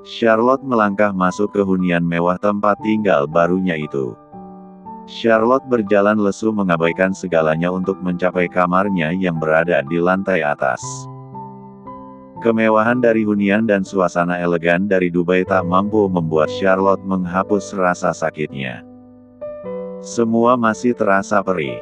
Charlotte melangkah masuk ke hunian mewah tempat tinggal barunya itu. Charlotte berjalan lesu mengabaikan segalanya untuk mencapai kamarnya yang berada di lantai atas. Kemewahan dari hunian dan suasana elegan dari Dubai tak mampu membuat Charlotte menghapus rasa sakitnya. Semua masih terasa perih.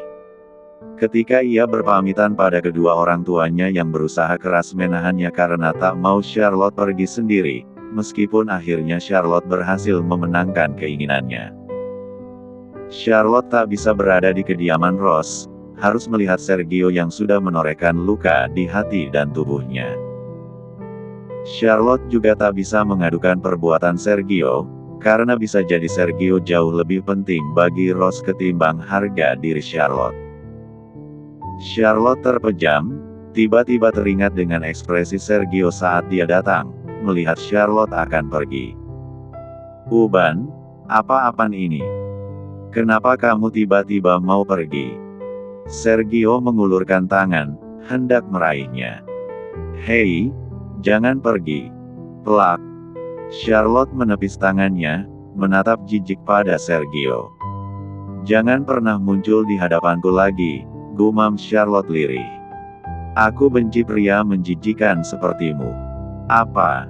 Ketika ia berpamitan pada kedua orang tuanya yang berusaha keras menahannya karena tak mau Charlotte pergi sendiri, meskipun akhirnya Charlotte berhasil memenangkan keinginannya. Charlotte tak bisa berada di kediaman Rose, harus melihat Sergio yang sudah menorehkan luka di hati dan tubuhnya. Charlotte juga tak bisa mengadukan perbuatan Sergio, karena bisa jadi Sergio jauh lebih penting bagi Rose ketimbang harga diri Charlotte. Charlotte terpejam, tiba-tiba teringat dengan ekspresi Sergio saat dia datang, melihat Charlotte akan pergi. "Uban, apa-apaan ini? Kenapa kamu tiba-tiba mau pergi?" Sergio mengulurkan tangan, hendak meraihnya. "Hei, jangan pergi." Plak. Charlotte menepis tangannya, menatap jijik pada Sergio. "Jangan pernah muncul di hadapanku lagi," gumam Charlotte lirih. "Aku benci pria menjijikan sepertimu." "Apa?"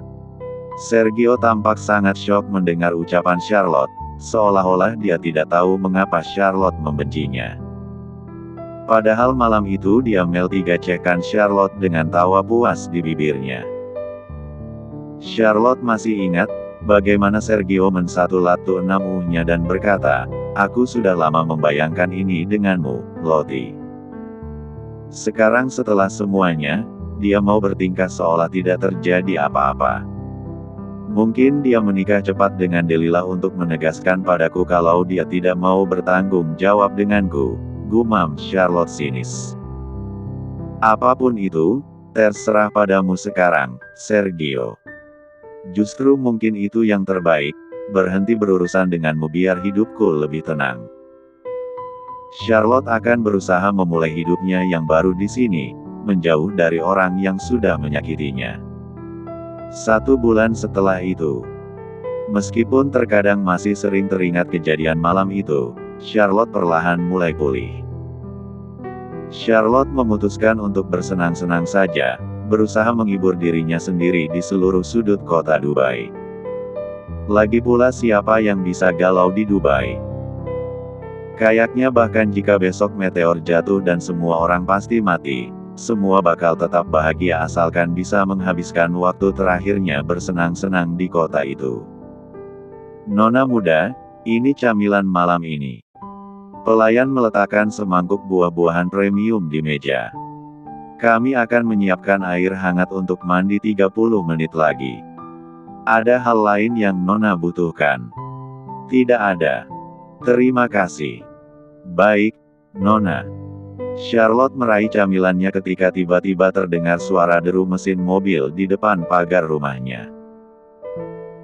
Sergio tampak sangat syok mendengar ucapan Charlotte, seolah-olah dia tidak tahu mengapa Charlotte membencinya. Padahal malam itu dia meltigacekan Charlotte dengan tawa puas di bibirnya. Charlotte masih ingat bagaimana Sergio mensatu-latu-enam-nya dan berkata, "Aku sudah lama membayangkan ini denganmu, Lottie." Sekarang setelah semuanya, dia mau bertingkah seolah tidak terjadi apa-apa. Mungkin dia menikah cepat dengan Delilah untuk menegaskan padaku kalau dia tidak mau bertanggung jawab denganku, gumam Charlotte sinis. "Apapun itu, terserah padamu sekarang, Sergio. Justru mungkin itu yang terbaik, berhenti berurusan denganmu biar hidupku lebih tenang." Charlotte akan berusaha memulai hidupnya yang baru di sini, menjauh dari orang yang sudah menyakitinya. 1 bulan setelah itu, meskipun terkadang masih sering teringat kejadian malam itu, Charlotte perlahan mulai pulih. Charlotte memutuskan untuk bersenang-senang saja, berusaha menghibur dirinya sendiri di seluruh sudut kota Dubai. Lagi pula siapa yang bisa galau di Dubai? Kayaknya bahkan jika besok meteor jatuh dan semua orang pasti mati, semua bakal tetap bahagia asalkan bisa menghabiskan waktu terakhirnya bersenang-senang di kota itu. "Nona muda, ini camilan malam ini." Pelayan meletakkan semangkuk buah-buahan premium di meja. "Kami akan menyiapkan air hangat untuk mandi 30 menit lagi. Ada hal lain yang Nona butuhkan?" "Tidak ada. Terima kasih." "Baik, Nona." Charlotte meraih camilannya ketika tiba-tiba terdengar suara deru mesin mobil di depan pagar rumahnya.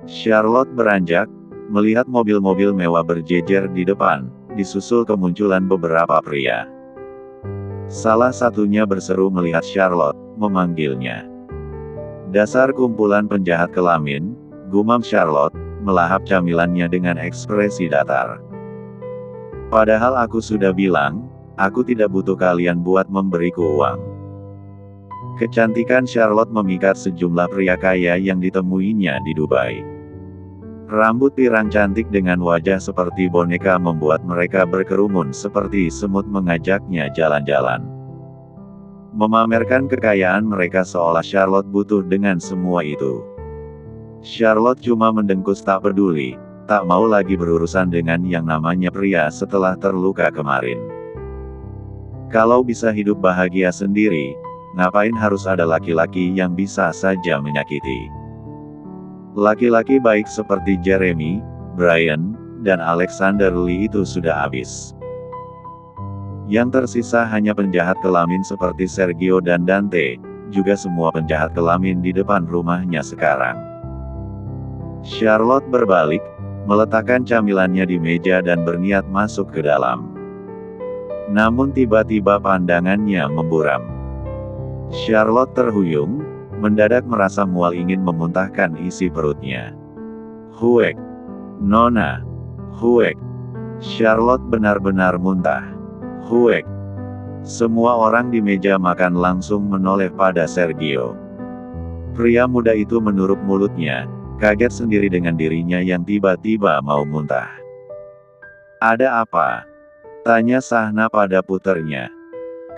Charlotte beranjak, melihat mobil-mobil mewah berjejer di depan, disusul kemunculan beberapa pria. Salah satunya berseru melihat Charlotte, memanggilnya. "Dasar kumpulan penjahat kelamin," gumam Charlotte, melahap camilannya dengan ekspresi datar. "Padahal aku sudah bilang, aku tidak butuh kalian buat memberiku uang." Kecantikan Charlotte memikat sejumlah pria kaya yang ditemuinya di Dubai. Rambut pirang cantik dengan wajah seperti boneka membuat mereka berkerumun seperti semut mengajaknya jalan-jalan. Memamerkan kekayaan mereka seolah Charlotte butuh dengan semua itu. Charlotte cuma mendengkus tak peduli, tak mau lagi berurusan dengan yang namanya pria setelah terluka kemarin. Kalau bisa hidup bahagia sendiri, ngapain harus ada laki-laki yang bisa saja menyakiti? Laki-laki baik seperti Jeremy, Brian, dan Alexander Lee itu sudah habis. Yang tersisa hanya penjahat kelamin seperti Sergio dan Dante, juga semua penjahat kelamin di depan rumahnya sekarang. Charlotte berbalik, meletakkan camilannya di meja dan berniat masuk ke dalam. Namun tiba-tiba pandangannya memburam. Charlotte terhuyung, mendadak merasa mual ingin memuntahkan isi perutnya. Huek. Nona. Huek. Charlotte benar-benar muntah. Huek. Semua orang di meja makan langsung menoleh pada Sergio. Pria muda itu menutup mulutnya, kaget sendiri dengan dirinya yang tiba-tiba mau muntah. "Ada apa?" tanya Sahna pada puternya.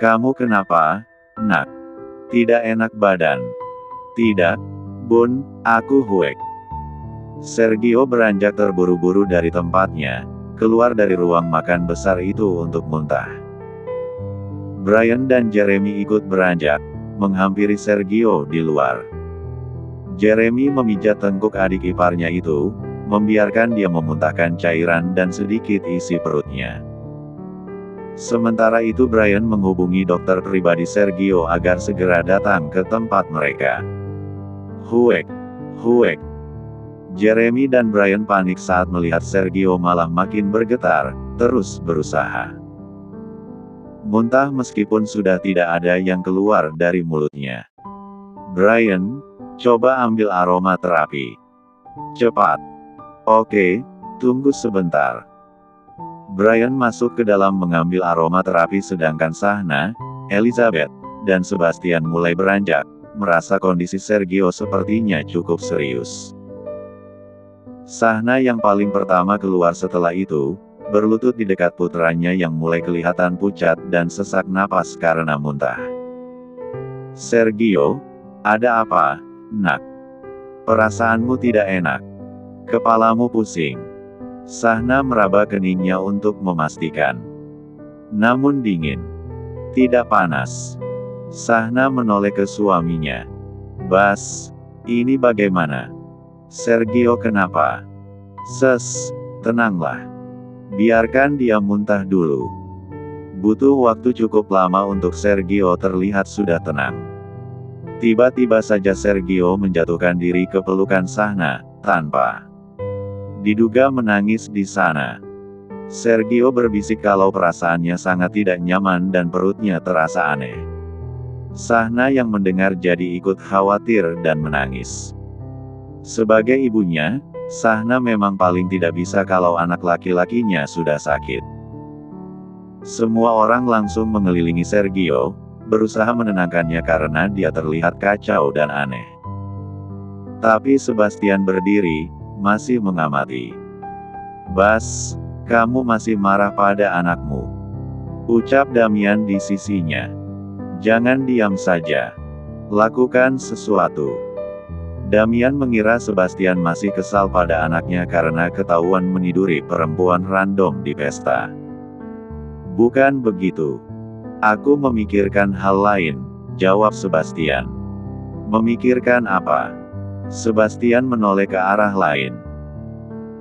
"Kamu kenapa, Nak? Tidak enak badan?" "Tidak, Bun, aku Huek." Sergio beranjak terburu-buru dari tempatnya, keluar dari ruang makan besar itu untuk muntah. Brian dan Jeremy ikut beranjak, menghampiri Sergio di luar. Jeremy memijat tengkuk adik iparnya itu, membiarkan dia memuntahkan cairan dan sedikit isi perutnya. Sementara itu Brian menghubungi dokter pribadi Sergio agar segera datang ke tempat mereka. Huek. Huek. Jeremy dan Brian panik saat melihat Sergio malah makin bergetar, terus berusaha muntah meskipun sudah tidak ada yang keluar dari mulutnya. "Brian, coba ambil aroma terapi. Cepat." "Oke, tunggu sebentar." Brian masuk ke dalam mengambil aroma terapi sedangkan Sahna, Elizabeth, dan Sebastian mulai beranjak, merasa kondisi Sergio sepertinya cukup serius. Sahna yang paling pertama keluar setelah itu, berlutut di dekat putranya yang mulai kelihatan pucat dan sesak napas karena muntah. "Sergio, ada apa, Nak? Perasaanmu tidak enak? Kepalamu pusing?" Sahna meraba keningnya untuk memastikan. Namun dingin. Tidak panas. Sahna menoleh ke suaminya. "Bas, ini bagaimana? Sergio kenapa?" Tenanglah. Biarkan dia muntah dulu." Butuh waktu cukup lama untuk Sergio terlihat sudah tenang. Tiba-tiba saja Sergio menjatuhkan diri ke pelukan Sahna, tanpa diduga menangis di sana. Sergio berbisik kalau perasaannya sangat tidak nyaman dan perutnya terasa aneh. Sahna yang mendengar jadi ikut khawatir dan menangis. Sebagai ibunya, Sahna memang paling tidak bisa kalau anak laki-lakinya sudah sakit. Semua orang langsung mengelilingi Sergio, berusaha menenangkannya karena dia terlihat kacau dan aneh. Tapi Sebastian berdiri, masih mengamati. "Bas, kamu masih marah pada anakmu," ucap Damian di sisinya. "Jangan diam saja. Lakukan sesuatu." Damian mengira Sebastian masih kesal pada anaknya karena ketahuan meniduri perempuan random di pesta. "Bukan begitu. Aku memikirkan hal lain," jawab Sebastian. "Memikirkan apa?" Sebastian menoleh ke arah lain.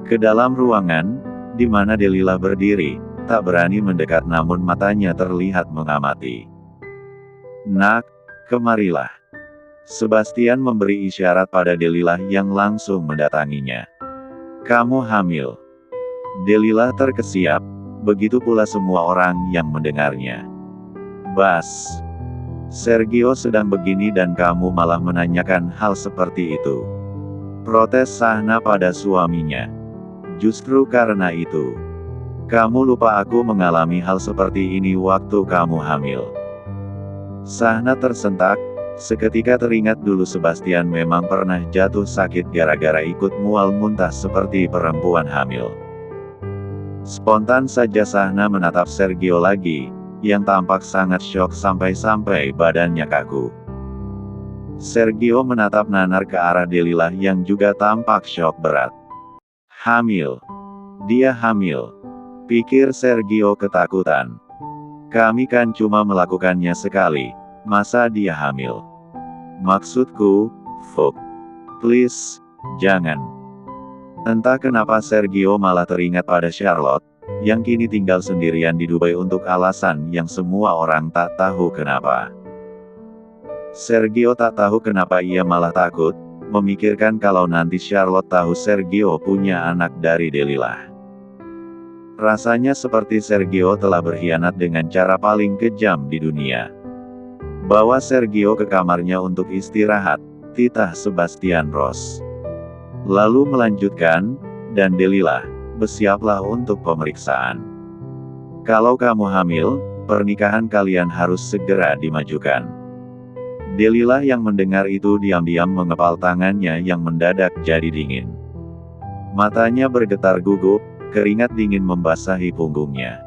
Ke dalam ruangan, di mana Delilah berdiri, tak berani mendekat namun matanya terlihat mengamati. "Nak, kemarilah." Sebastian memberi isyarat pada Delilah yang langsung mendatanginya. "Kamu hamil." Delilah terkesiap, begitu pula semua orang yang mendengarnya. "Bas, Sergio sedang begini dan kamu malah menanyakan hal seperti itu," protes Sahna pada suaminya. "Justru karena itu. Kamu lupa aku mengalami hal seperti ini waktu kamu hamil." Sahna tersentak. Seketika teringat dulu Sebastian memang pernah jatuh sakit gara-gara ikut mual muntah seperti perempuan hamil. Spontan saja Sahna menatap Sergio lagi, yang tampak sangat syok sampai-sampai badannya kaku. Sergio menatap nanar ke arah Delilah yang juga tampak syok berat. "Hamil. Dia hamil," pikir Sergio ketakutan. "Kami kan cuma melakukannya sekali. Masa dia hamil? Maksudku, Fuk. Please, jangan." Entah kenapa Sergio malah teringat pada Charlotte, yang kini tinggal sendirian di Dubai untuk alasan yang semua orang tak tahu kenapa. Sergio tak tahu kenapa ia malah takut, memikirkan kalau nanti Charlotte tahu Sergio punya anak dari Delilah. Rasanya seperti Sergio telah berkhianat dengan cara paling kejam di dunia. Bawa Sergio ke kamarnya untuk istirahat, titah Sebastian Ross. Lalu melanjutkan, dan Delilah, bersiaplah untuk pemeriksaan. Kalau kamu hamil, pernikahan kalian harus segera dimajukan. Delilah yang mendengar itu diam-diam mengepal tangannya yang mendadak jadi dingin. Matanya bergetar gugup, keringat dingin membasahi punggungnya.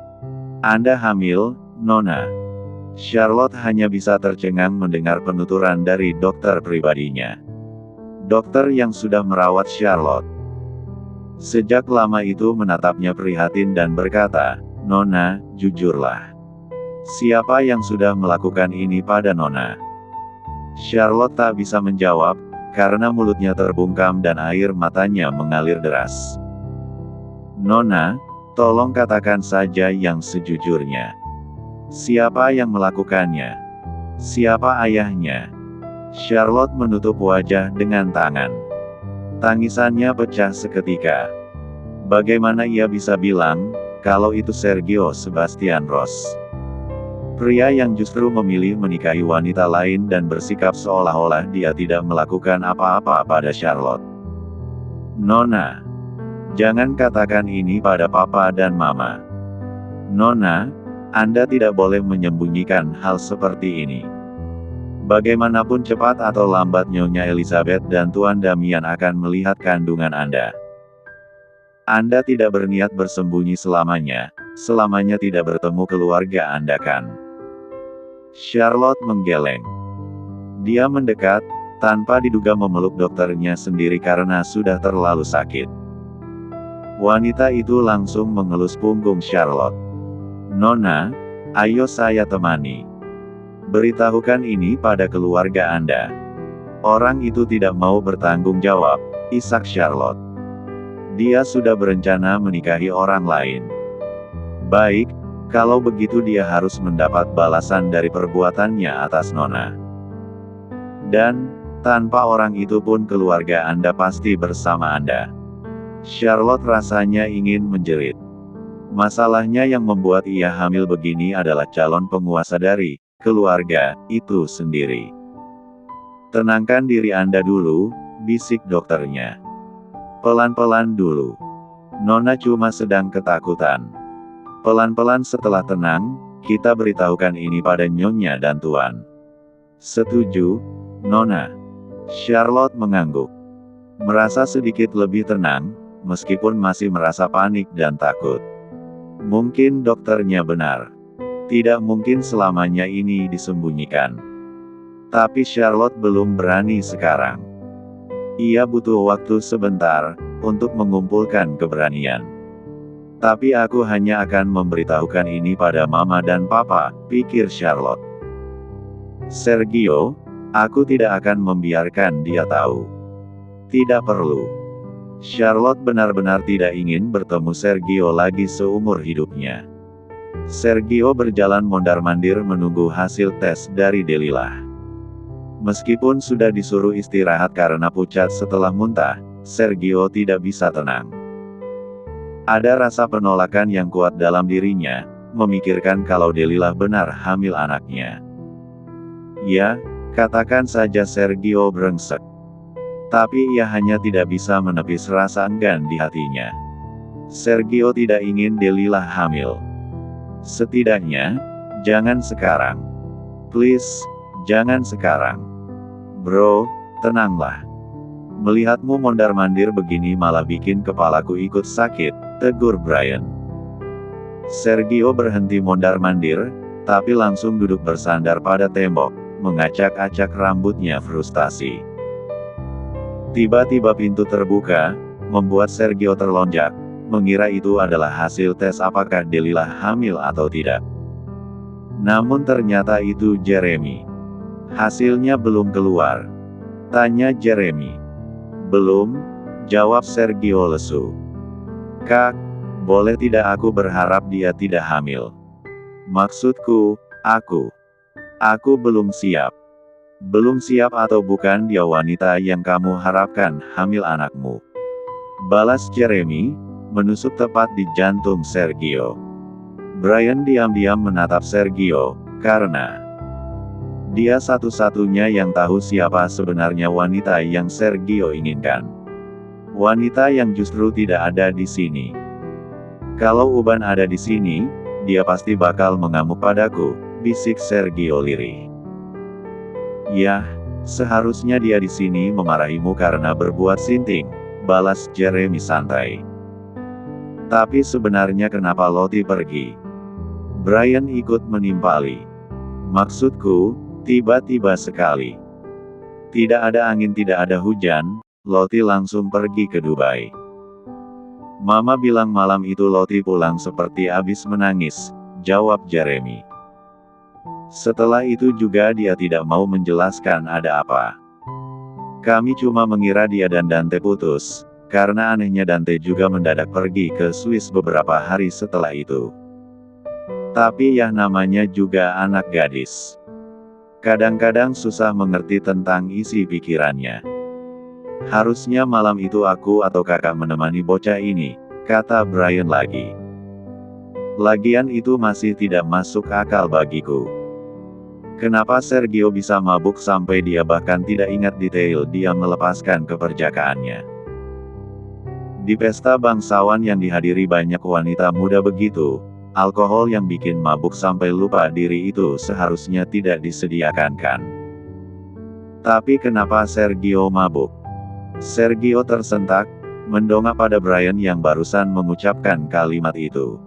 Anda hamil, Nona? Charlotte hanya bisa tercengang mendengar penuturan dari dokter pribadinya. Dokter yang sudah merawat Charlotte sejak lama itu menatapnya prihatin dan berkata, "Nona, jujurlah. Siapa yang sudah melakukan ini pada Nona?" Charlotte tak bisa menjawab, karena mulutnya terbungkam dan air matanya mengalir deras. "Nona, tolong katakan saja yang sejujurnya. Siapa yang melakukannya? Siapa ayahnya?" Charlotte menutup wajah dengan tangan. Tangisannya pecah seketika. Bagaimana ia bisa bilang, kalau itu Sergio Sebastian Ross? Pria yang justru memilih menikahi wanita lain dan bersikap seolah-olah dia tidak melakukan apa-apa pada Charlotte. "Nona, jangan katakan ini pada papa dan mama. Nona, Anda tidak boleh menyembunyikan hal seperti ini. Bagaimanapun cepat atau lambat Nyonya Elizabeth dan Tuan Damian akan melihat kandungan Anda. Anda tidak berniat bersembunyi selamanya tidak bertemu keluarga Anda kan?" Charlotte menggeleng. Dia mendekat, tanpa diduga memeluk dokternya sendiri karena sudah terlalu sakit. Wanita itu langsung mengelus punggung Charlotte. "Nona, ayo saya temani. Beritahukan ini pada keluarga Anda." Orang itu tidak mau bertanggung jawab, isak Charlotte. Dia sudah berencana menikahi orang lain. Baik, kalau begitu dia harus mendapat balasan dari perbuatannya atas Nona. Dan, tanpa orang itu pun keluarga Anda pasti bersama Anda. Charlotte rasanya ingin menjerit. Masalahnya yang membuat ia hamil begini adalah calon penguasa dari keluarga itu sendiri. "Tenangkan diri Anda dulu," bisik dokternya. "Pelan-pelan dulu. Nona cuma sedang ketakutan. Pelan-pelan setelah tenang, kita beritahukan ini pada Nyonya dan Tuan." "Setuju, Nona." Charlotte mengangguk. Merasa sedikit lebih tenang, meskipun masih merasa panik dan takut. Mungkin dokternya benar. Tidak mungkin selamanya ini disembunyikan. Tapi Charlotte belum berani sekarang. Ia butuh waktu sebentar, untuk mengumpulkan keberanian. "Tapi aku hanya akan memberitahukan ini pada Mama dan Papa," pikir Charlotte. "Sergio, aku tidak akan membiarkan dia tahu." Tidak perlu. Charlotte benar-benar tidak ingin bertemu Sergio lagi seumur hidupnya. Sergio berjalan mondar-mandir menunggu hasil tes dari Delilah. Meskipun sudah disuruh istirahat karena pucat setelah muntah, Sergio tidak bisa tenang. Ada rasa penolakan yang kuat dalam dirinya, memikirkan kalau Delilah benar hamil anaknya. "Ya, katakan saja," Sergio brengsek. Tapi ia hanya tidak bisa menepis rasa enggan di hatinya. Sergio tidak ingin Delilah hamil. Setidaknya, jangan sekarang. Please, jangan sekarang. "Bro, tenanglah. Melihatmu mondar-mandir begini malah bikin kepalaku ikut sakit," tegur Brian. Sergio berhenti mondar-mandir, tapi langsung duduk bersandar pada tembok, mengacak-acak rambutnya frustasi. Tiba-tiba pintu terbuka, membuat Sergio terlonjak, mengira itu adalah hasil tes apakah Delilah hamil atau tidak. Namun ternyata itu Jeremy. "Hasilnya belum keluar?" tanya Jeremy. "Belum," jawab Sergio lesu. "Kak, boleh tidak aku berharap dia tidak hamil? Maksudku, aku belum siap." "Belum siap atau bukan dia wanita yang kamu harapkan hamil anakmu," balas Jeremy, menusuk tepat di jantung Sergio. Brian diam-diam menatap Sergio, karena Dia satu-satunya yang tahu siapa sebenarnya wanita yang Sergio inginkan. Wanita yang justru tidak ada di sini. Kalau Uban ada di sini, dia pasti bakal mengamuk padaku, bisik Sergio lirih. Yah, seharusnya dia di sini memarahimu karena berbuat sinting, balas Jeremy santai. Tapi sebenarnya kenapa Lottie pergi? Brian ikut menimpali. Maksudku, tiba-tiba sekali. Tidak ada angin, tidak ada hujan, Lottie langsung pergi ke Dubai. Mama bilang malam itu Lottie pulang seperti abis menangis, jawab Jeremy. Setelah itu juga dia tidak mau menjelaskan ada apa. Kami cuma mengira dia dan Dante putus, karena anehnya Dante juga mendadak pergi ke Swiss beberapa hari setelah itu. Tapi ya namanya juga anak gadis. Kadang-kadang susah mengerti tentang isi pikirannya. Harusnya malam itu aku atau kakak menemani bocah ini, kata Brian lagi. Lagian itu masih tidak masuk akal bagiku. Kenapa Sergio bisa mabuk sampai dia bahkan tidak ingat detail dia melepaskan keperjakaannya. Di pesta bangsawan yang dihadiri banyak wanita muda begitu, alkohol yang bikin mabuk sampai lupa diri itu seharusnya tidak disediakan kan. Tapi kenapa Sergio mabuk? Sergio tersentak, mendongak pada Brian yang barusan mengucapkan kalimat itu.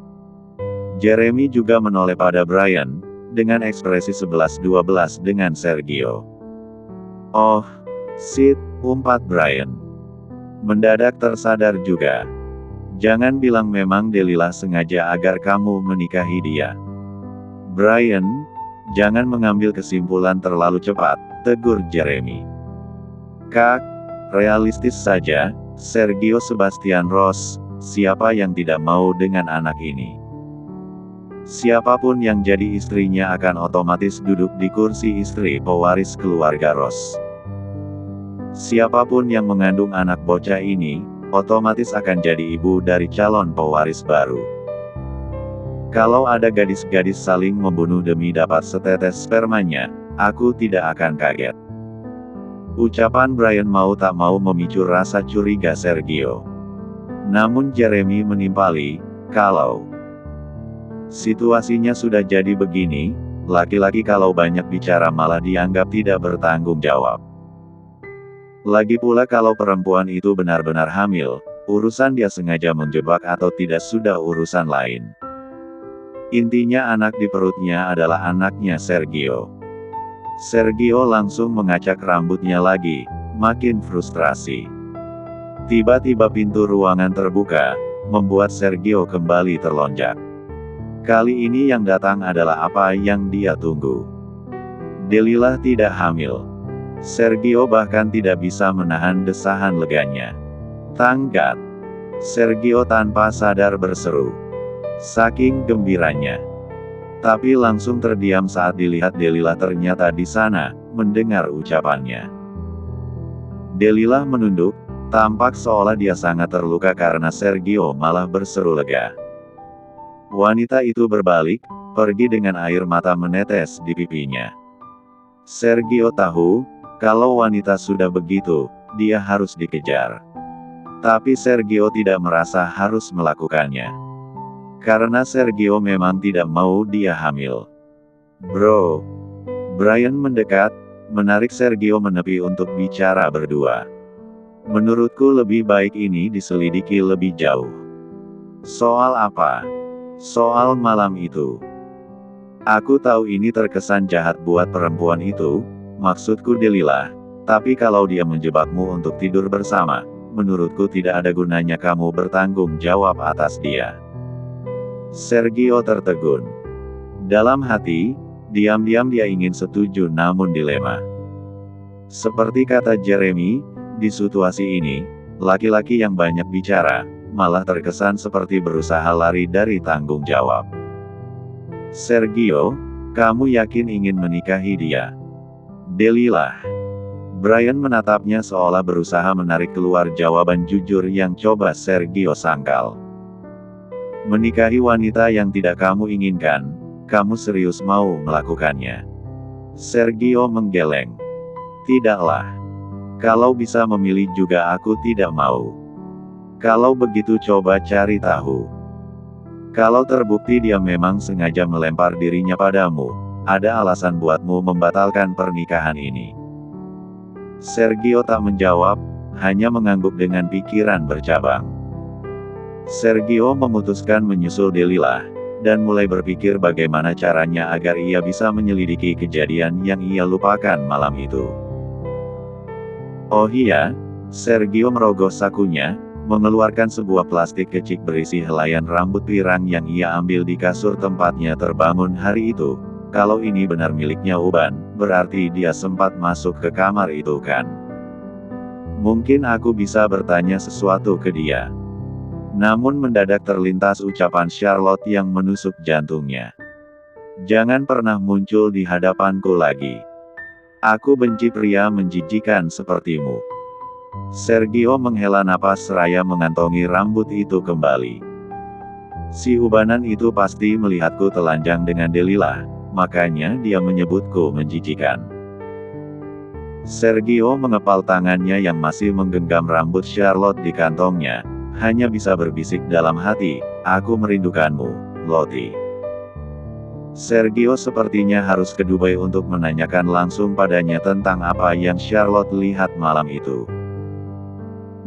Jeremy juga menoleh pada Brian, dengan ekspresi 11-12 dengan Sergio. Oh, shit, umpat Brian. Mendadak tersadar juga. Jangan bilang memang Delilah sengaja agar kamu menikahi dia. Brian, jangan mengambil kesimpulan terlalu cepat, tegur Jeremy. Kak, realistis saja, Sergio Sebastian Ross, siapa yang tidak mau dengan anak ini? Siapapun yang jadi istrinya akan otomatis duduk di kursi istri pewaris keluarga Ross. Siapapun yang mengandung anak bocah ini, otomatis akan jadi ibu dari calon pewaris baru. Kalau ada gadis-gadis saling membunuh demi dapat setetes spermanya, aku tidak akan kaget. Ucapan Brian mau tak mau memicu rasa curiga Sergio. Namun Jeremy menimpali, kalau situasinya sudah jadi begini, laki-laki kalau banyak bicara malah dianggap tidak bertanggung jawab. Lagi pula kalau perempuan itu benar-benar hamil, urusan dia sengaja menjebak atau tidak sudah urusan lain. Intinya anak di perutnya adalah anaknya Sergio. Sergio langsung mengacak rambutnya lagi, makin frustrasi. Tiba-tiba pintu ruangan terbuka, membuat Sergio kembali terlonjak. Kali ini yang datang adalah apa yang dia tunggu. Delilah tidak hamil. Sergio bahkan tidak bisa menahan desahan leganya. Tanggat! Sergio tanpa sadar berseru. Saking gembiranya. Tapi langsung terdiam saat dilihat Delilah ternyata di sana, mendengar ucapannya. Delilah menunduk, tampak seolah dia sangat terluka karena Sergio malah berseru lega. Wanita itu berbalik, pergi dengan air mata menetes di pipinya. Sergio tahu, kalau wanita sudah begitu, dia harus dikejar. Tapi Sergio tidak merasa harus melakukannya. Karena Sergio memang tidak mau dia hamil. Bro. Brian mendekat, menarik Sergio menepi untuk bicara berdua. Menurutku lebih baik ini diselidiki lebih jauh. Soal apa? Soal malam itu. Aku tahu ini terkesan jahat buat perempuan itu, maksudku Delilah, tapi kalau dia menjebakmu untuk tidur bersama, menurutku tidak ada gunanya kamu bertanggung jawab atas dia. Sergio tertegun. Dalam hati, diam-diam dia ingin setuju namun dilema. Seperti kata Jeremy, di situasi ini, laki-laki yang banyak bicara, malah terkesan seperti berusaha lari dari tanggung jawab. Sergio, kamu yakin ingin menikahi dia? Delilah. Brian menatapnya seolah berusaha menarik keluar jawaban jujur yang coba Sergio sangkal. Menikahi wanita yang tidak kamu inginkan, kamu serius mau melakukannya? Sergio menggeleng. Tidaklah. Kalau bisa memilih juga aku tidak mau. Kalau begitu coba cari tahu. Kalau terbukti dia memang sengaja melempar dirinya padamu, ada alasan buatmu membatalkan pernikahan ini. Sergio tak menjawab, hanya mengangguk dengan pikiran bercabang. Sergio memutuskan menyusul Delilah, dan mulai berpikir bagaimana caranya agar ia bisa menyelidiki kejadian yang ia lupakan malam itu. Oh iya, Sergio merogoh sakunya, mengeluarkan sebuah plastik kecil berisi helaian rambut pirang yang ia ambil di kasur tempatnya terbangun hari itu. Kalau ini benar miliknya Uban, berarti dia sempat masuk ke kamar itu kan? Mungkin aku bisa bertanya sesuatu ke dia. Namun mendadak terlintas ucapan Charlotte yang menusuk jantungnya. Jangan pernah muncul di hadapanku lagi. Aku benci pria menjijikan sepertimu. Sergio menghela napas seraya mengantongi rambut itu kembali. Si ubanan itu pasti melihatku telanjang dengan Delilah, makanya dia menyebutku menjijikan. Sergio mengepal tangannya yang masih menggenggam rambut Charlotte di kantongnya, hanya bisa berbisik dalam hati, aku merindukanmu, Lottie. Sergio sepertinya harus ke Dubai untuk menanyakan langsung padanya tentang apa yang Charlotte lihat malam itu.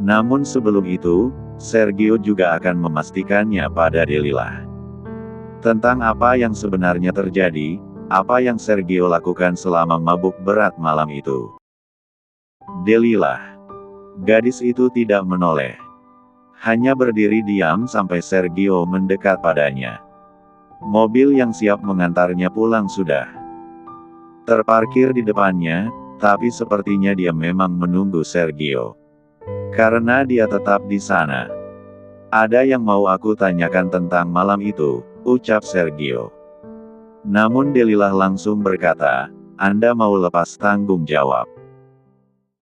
Namun sebelum itu, Sergio juga akan memastikannya pada Delilah. Tentang apa yang sebenarnya terjadi, apa yang Sergio lakukan selama mabuk berat malam itu. Delilah. Gadis itu tidak menoleh. Hanya berdiri diam sampai Sergio mendekat padanya. Mobil yang siap mengantarnya pulang sudah terparkir di depannya, tapi sepertinya dia memang menunggu Sergio. Karena dia tetap di sana. Ada yang mau aku tanyakan tentang malam itu, ucap Sergio. Namun Delilah langsung berkata, Anda mau lepas tanggung jawab.